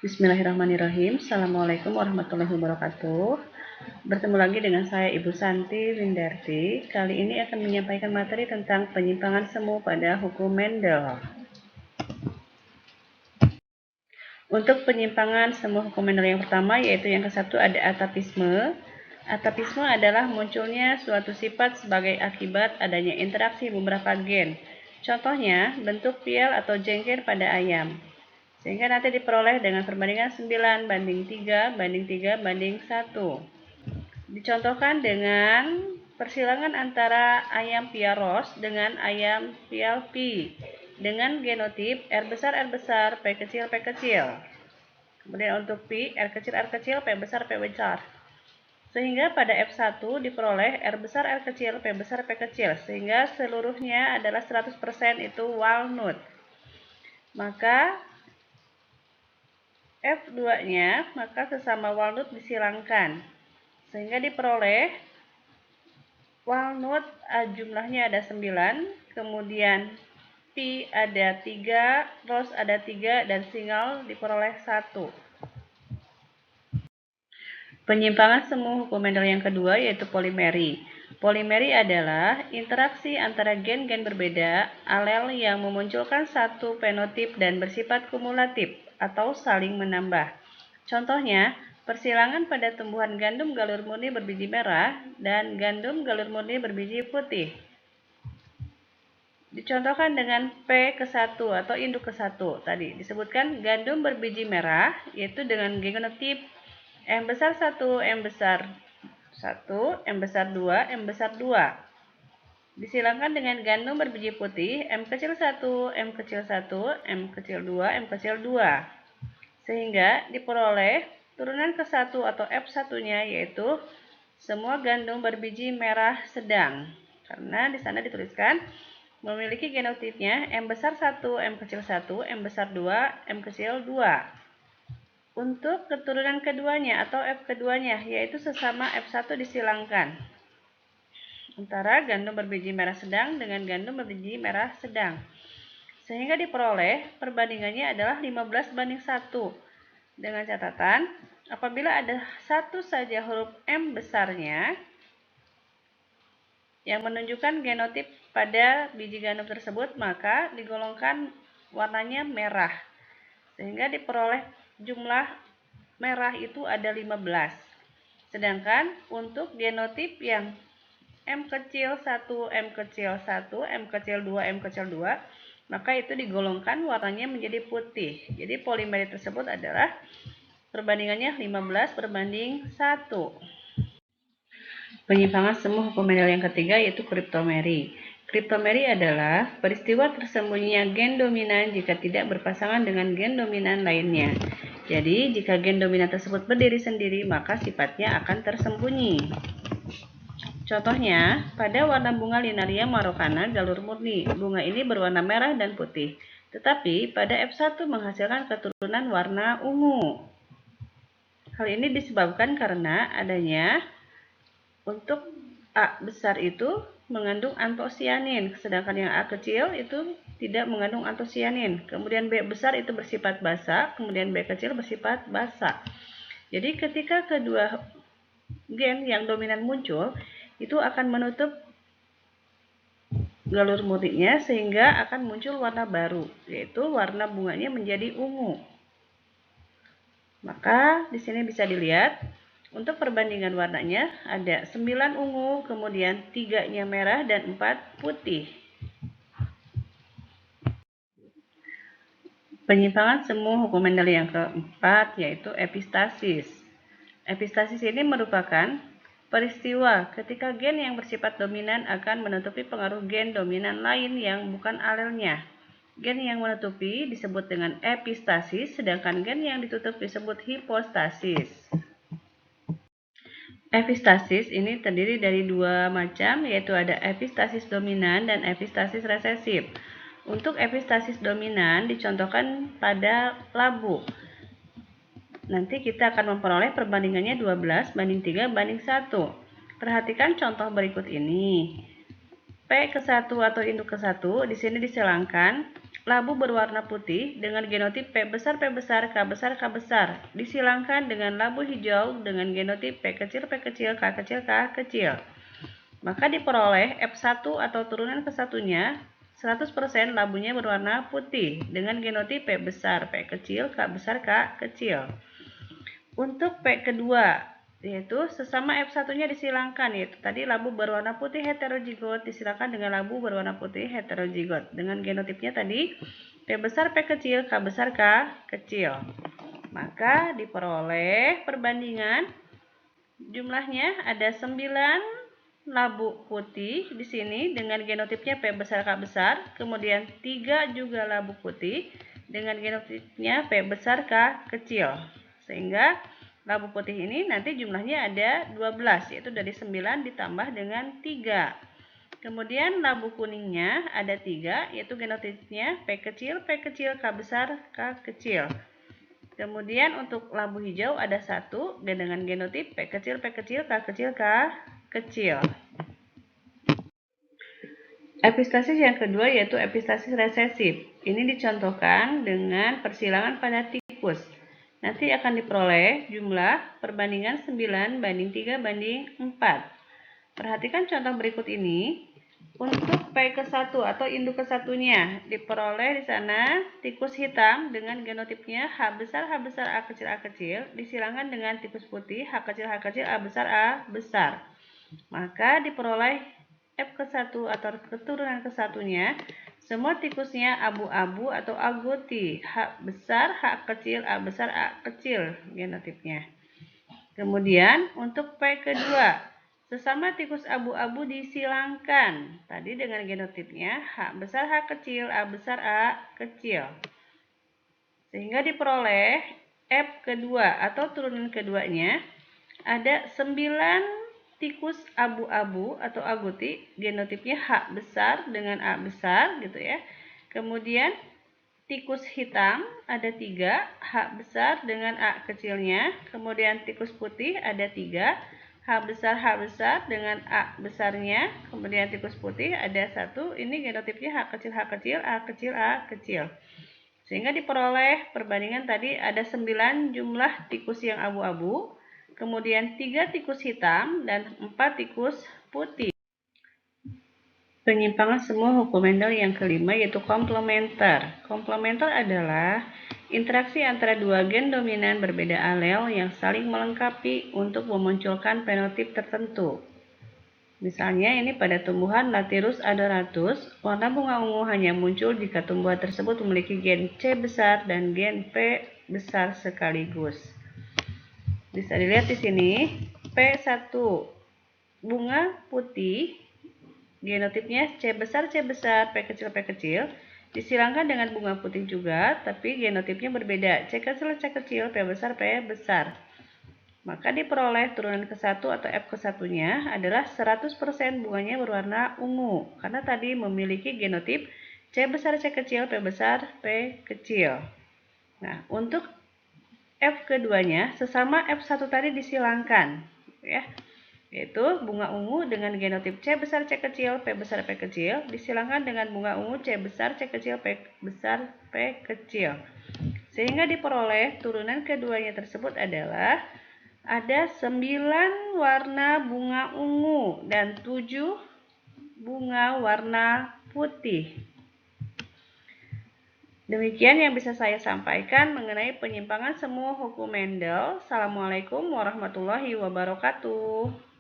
Bismillahirrahmanirrahim. Assalamualaikum warahmatullahi wabarakatuh. Bertemu lagi dengan saya Ibu Santi Windarti. Kali ini akan menyampaikan materi tentang penyimpangan semu pada hukum Mendel. Untuk penyimpangan semu hukum Mendel yang pertama, yaitu yang ke-1 ada atapisme. Atapisme adalah munculnya suatu sifat sebagai akibat adanya interaksi beberapa gen. Contohnya, bentuk pial atau jengker pada ayam. Sehingga nanti diperoleh dengan perbandingan 9 banding 3 banding 3 banding 1. Dicontohkan dengan persilangan antara ayam piaros dengan ayam pial pi dengan genotip R besar, P kecil, P kecil. Kemudian untuk pi, R kecil, P besar. Sehingga pada F1 diperoleh R besar, R kecil, P besar, P kecil. Sehingga seluruhnya adalah 100% itu walnut. Maka F2-nya, maka sesama walnut disilangkan. Sehingga diperoleh walnut jumlahnya ada 9, kemudian pi ada 3, ros ada 3, dan singal diperoleh 1. Penyimpangan semu hukum Mendel yang kedua yaitu polimeri. Polimeri adalah interaksi antara gen-gen berbeda, alel yang memunculkan satu fenotip dan bersifat kumulatif atau saling menambah. Contohnya, persilangan pada tumbuhan gandum galur murni berbiji merah dan gandum galur murni berbiji putih. Dicontohkan dengan P ke-1 atau induk ke-1. Tadi disebutkan gandum berbiji merah, yaitu dengan genotip M besar 1, M besar 1, M besar 2, M besar 2. Disilangkan dengan gandum berbiji putih, M kecil 1, M kecil 1, M kecil 2, M kecil 2. Sehingga diperoleh turunan ke-1 atau F1-nya yaitu semua gandum berbiji merah sedang. Karena di sana dituliskan memiliki genotipnya M besar 1, M kecil 1, M besar 2, M kecil 2. Untuk keturunan keduanya atau F keduanya, yaitu sesama F1 disilangkan antara gandum berbiji merah sedang dengan gandum berbiji merah sedang. Sehingga diperoleh perbandingannya adalah 15 banding 1. Dengan catatan, apabila ada satu saja huruf M besarnya yang menunjukkan genotip pada biji gandum tersebut, maka digolongkan warnanya merah. Sehingga diperoleh jumlah merah itu ada 15. Sedangkan untuk genotip yang M kecil 1, M kecil 1, M kecil 2, M kecil 2, maka itu digolongkan warnanya menjadi putih. Jadi polimeri tersebut adalah perbandingannya 15 berbanding 1. Penyimpangan semu hukum Mendel yang ketiga yaitu kriptomeri. Kriptomeri adalah peristiwa tersembunyinya gen dominan jika tidak berpasangan dengan gen dominan lainnya. Jadi, jika gen dominan tersebut berdiri sendiri, maka sifatnya akan tersembunyi. Contohnya, pada warna bunga Linaria marokana galur murni, bunga ini berwarna merah dan putih. Tetapi pada F1 menghasilkan keturunan warna ungu. Hal ini disebabkan karena adanya untuk A besar itu mengandung antosianin, sedangkan yang A kecil itu tidak mengandung antosianin. Kemudian B besar itu bersifat basa, kemudian B kecil bersifat basa. Jadi ketika kedua gen yang dominan muncul, itu akan menutup galur murninya sehingga akan muncul warna baru, yaitu warna bunganya menjadi ungu. Maka di sini bisa dilihat untuk perbandingan warnanya ada 9 ungu, kemudian 3-nya merah dan 4 putih. Penyimpangan semu hukum Mendel yang keempat yaitu epistasis. Epistasis ini merupakan peristiwa ketika gen yang bersifat dominan akan menutupi pengaruh gen dominan lain yang bukan alelnya. Gen yang menutupi disebut dengan epistasis, sedangkan gen yang ditutup disebut hipostasis. Epistasis ini terdiri dari dua macam, yaitu ada epistasis dominan dan epistasis resesif. Untuk epistasis dominan dicontohkan pada labu. Nanti kita akan memperoleh perbandingannya 12 banding 3 banding 1. Perhatikan contoh berikut ini. P ke-1 atau induk ke-1 di sini disilangkan labu berwarna putih dengan genotip P besar, P besar, K besar, K besar disilangkan dengan labu hijau dengan genotip P kecil, P kecil, K kecil, K kecil. Maka diperoleh F1 atau turunan kesatunya 100% labunya berwarna putih dengan genotip P besar, P kecil, K besar, K kecil. Untuk P kedua, yaitu sesama F1-nya disilangkan, yaitu tadi labu berwarna putih heterozigot disilangkan dengan labu berwarna putih heterozigot dengan genotipnya tadi P besar, P kecil, K besar, K kecil. Maka diperoleh perbandingan jumlahnya ada 9 labu putih di sini dengan genotipnya P besar, K besar, kemudian 3 juga labu putih dengan genotipnya P besar, K kecil. Sehingga labu putih ini nanti jumlahnya ada 12, yaitu dari 9 ditambah dengan 3. Kemudian labu kuningnya ada 3, yaitu genotipnya P kecil, P kecil, K besar, K kecil. Kemudian untuk labu hijau ada 1 dengan genotip P kecil, P kecil, K kecil, K kecil. Epistasis yang kedua yaitu epistasis resesif. Ini dicontohkan dengan persilangan pada tikus. Nanti akan diperoleh jumlah perbandingan 9 banding 3 banding 4. Perhatikan contoh berikut ini. Untuk P1 atau induk kesatunya diperoleh di sana tikus hitam dengan genotipnya H besar, H besar, A kecil, A kecil disilangkan dengan tikus putih H kecil, H kecil, A besar, A besar. Maka diperoleh F1 atau keturunan kesatunya semua tikusnya abu-abu atau agouti H besar, H kecil, A besar, A kecil genotipnya. Kemudian untuk P kedua, sesama tikus abu-abu disilangkan tadi dengan genotipnya H besar, H kecil, A besar, A kecil. Sehingga diperoleh F kedua atau turunan keduanya ada 9 tikus abu-abu atau agouti genotipnya H besar dengan A besar gitu ya. Kemudian tikus hitam ada 3, H besar dengan A kecilnya. Kemudian tikus putih ada 3, H besar dengan A besarnya. Kemudian tikus putih ada 1, ini genotipnya H kecil, H kecil, A kecil, A kecil. Sehingga diperoleh perbandingan tadi ada 9 jumlah tikus yang abu-abu, kemudian 3 tikus hitam dan 4 tikus putih. Penyimpangan semua hukum Mendel yang kelima yaitu komplementer. Komplementer adalah interaksi antara dua gen dominan berbeda alel yang saling melengkapi untuk memunculkan fenotip tertentu. Misalnya ini pada tumbuhan Lathyrus adoratus, warna bunga ungu hanya muncul jika tumbuhan tersebut memiliki gen C besar dan gen P besar sekaligus. Bisa dilihat di sini P1 bunga putih genotipnya C besar, P kecil, disilangkan dengan bunga putih juga, tapi genotipnya berbeda, C kecil, P besar. Maka diperoleh turunan ke-1 atau F ke-1-nya adalah 100% bunganya berwarna ungu, karena tadi memiliki genotip C besar, C kecil, P besar, P kecil. Nah, untuk F keduanya, sesama F1 tadi disilangkan, ya. Yaitu bunga ungu dengan genotip C besar, C kecil, P besar, P kecil disilangkan dengan bunga ungu C besar, C kecil, P besar, P kecil. Sehingga diperoleh turunan keduanya tersebut adalah ada 9 warna bunga ungu dan 7 bunga warna putih. Demikian yang bisa saya sampaikan mengenai penyimpangan semua hukum Mendel. Assalamualaikum warahmatullahi wabarakatuh.